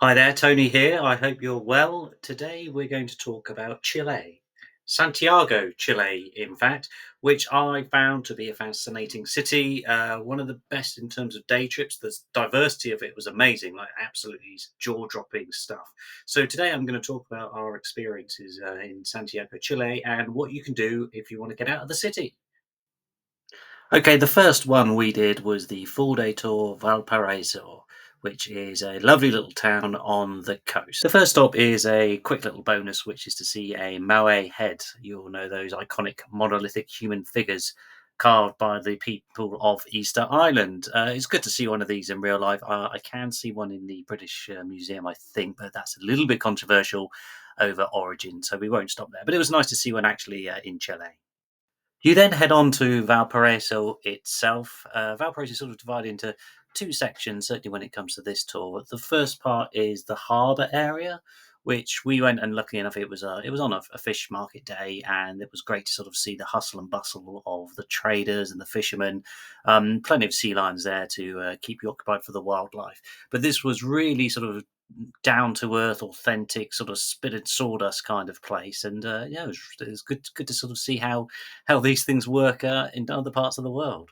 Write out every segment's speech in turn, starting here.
Hi there, Tony here. I hope you're well. Today we're going to talk about Chile. Santiago, Chile, in fact, which I found to be a fascinating city. One of the best in terms of day trips. The diversity of it was amazing, like absolutely jaw dropping stuff. So, today I'm going to talk about our experiences in Santiago, Chile, and what you can do if you want to get out of the city. Okay, the first one we did was the full day tour Valparaiso, which is a lovely little town on the coast. The first stop is a quick little bonus, which is to see a Moai head. You'll know those iconic monolithic human figures carved by the people of Easter Island. It's good to see one of these in real life. I can see one in the British Museum, I think, but that's a little bit controversial over origin, so we won't stop there. But it was nice to see one actually in Chile. You then head on to Valparaiso itself. Valparaiso is sort of divided into two sections, certainly when it comes to this tour. The first part is the harbour area, which we went, and luckily enough, it was on a fish market day, and it was great to sort of see the hustle and bustle of the traders and the fishermen. Plenty of sea lions there to keep you occupied for the wildlife. But this was really sort of down to earth, authentic, sort of spitted sawdust kind of place. And yeah, it was good to sort of see how these things work in other parts of the world.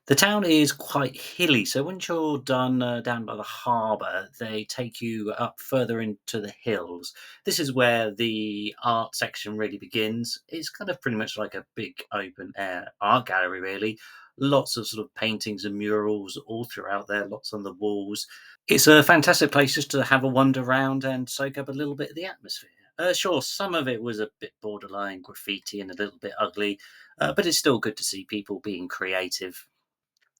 The town is quite hilly, so once you're done down by the harbour, they take you up further into the hills. This is where the art section really begins. It's kind of pretty much like a big open air art gallery, really. Lots of sort of paintings and murals all throughout there, lots on the walls. It's a fantastic place just to have a wander around and soak up a little bit of the atmosphere. Sure, some of it was a bit borderline graffiti and a little bit ugly, but it's still good to see people being creative.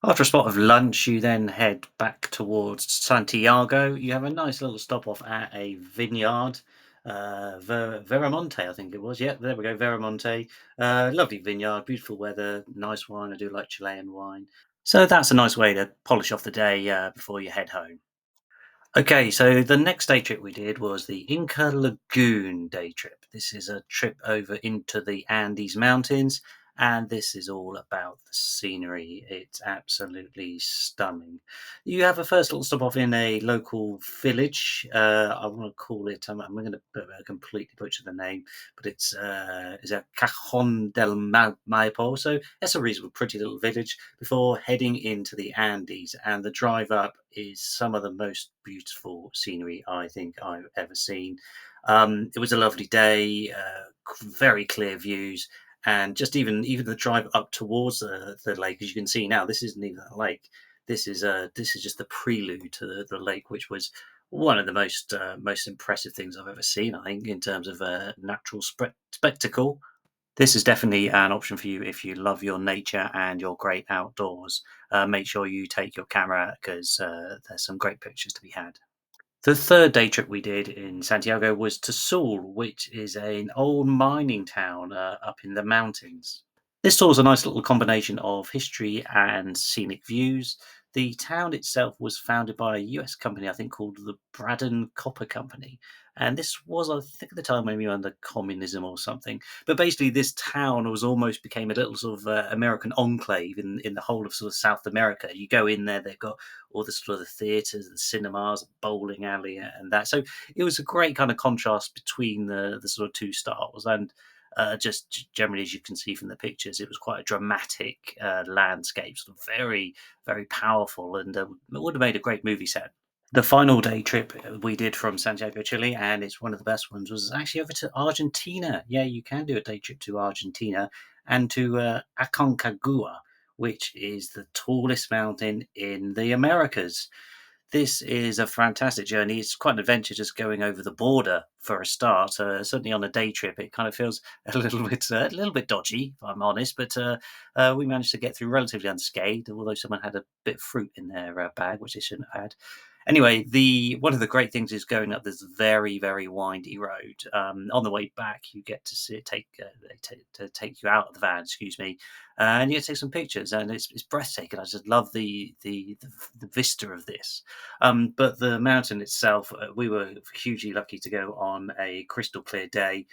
After a spot of lunch, you then head back towards Santiago. You have a nice little stop off at a vineyard, Veramonte, I think it was. Yeah, there we go, Veramonte. Lovely vineyard, beautiful weather, nice wine. I do like Chilean wine. So that's a nice way to polish off the day before you head home. Okay, so the next day trip we did was the Inca Lagoon day trip. This is a trip over into the Andes Mountains, and this is all about the scenery. It's absolutely stunning. You have a first little stop off in a local village. I want to call it. I'm going to completely butcher the name, but it's a Cajon del Maipo. So that's a reasonable, pretty little village before heading into the Andes. And the drive up is some of the most beautiful scenery I think I've ever seen. It was a lovely day, very clear views, and just even the drive up towards the lake, as you can see now, this isn't even a lake. This is just the prelude to the lake, which was one of the most impressive things I've ever seen. I think in terms of natural spectacle. This is definitely an option for you if you love your nature and your great outdoors. Make sure you take your camera because there's some great pictures to be had. The third day trip we did in Santiago was to Sewell, which is an old mining town up in the mountains. This tour is a nice little combination of history and scenic views. The town itself was founded by a US company, I think, called the Braden Copper Company. And this was, I think, at the time maybe under communism or something. But basically, this town was almost became a little sort of American enclave in the whole of sort of South America. You go in there, they've got all the sort of the theatres and cinemas, bowling alley, and that. So it was a great kind of contrast between the sort of two styles. And generally, as you can see from the pictures, it was quite a dramatic landscape, sort of very powerful, and it would have made a great movie set. The final day trip we did from Santiago, Chile, and it's one of the best ones, was actually over to Argentina. Yeah, you can do a day trip to Argentina and to Aconcagua, which is the tallest mountain in the Americas. This is a fantastic journey. It's quite an adventure just going over the border for a start. Certainly on a day trip, it kind of feels a little bit dodgy, if I'm honest. But we managed to get through relatively unscathed, although someone had a bit of fruit in their bag, which they shouldn't have had. Anyway, the one of the great things is going up this very windy road. On the way back, you get to see it to take you out of the van, excuse me, and you get to take some pictures, and it's breathtaking. I just love the vista of this. But the mountain itself, we were hugely lucky to go on a crystal clear day,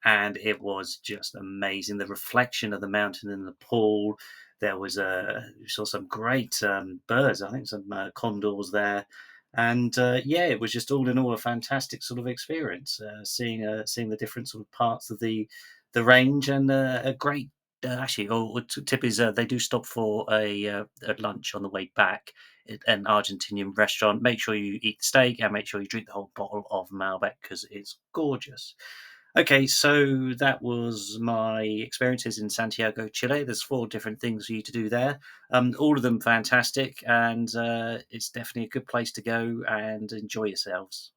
and it was just amazing. The reflection of the mountain in the pool. There was we saw some great birds. I think some condors there. And yeah, it was just all in all a fantastic sort of experience, seeing the different sort of parts of the range, and a great. Actually, tip is they do stop for a lunch on the way back at an Argentinian restaurant. Make sure you eat the steak and make sure you drink the whole bottle of Malbec because it's gorgeous. Okay, so that was my experiences in Santiago, Chile. There's four different things for you to do there. All of them fantastic, and it's definitely a good place to go and enjoy yourselves.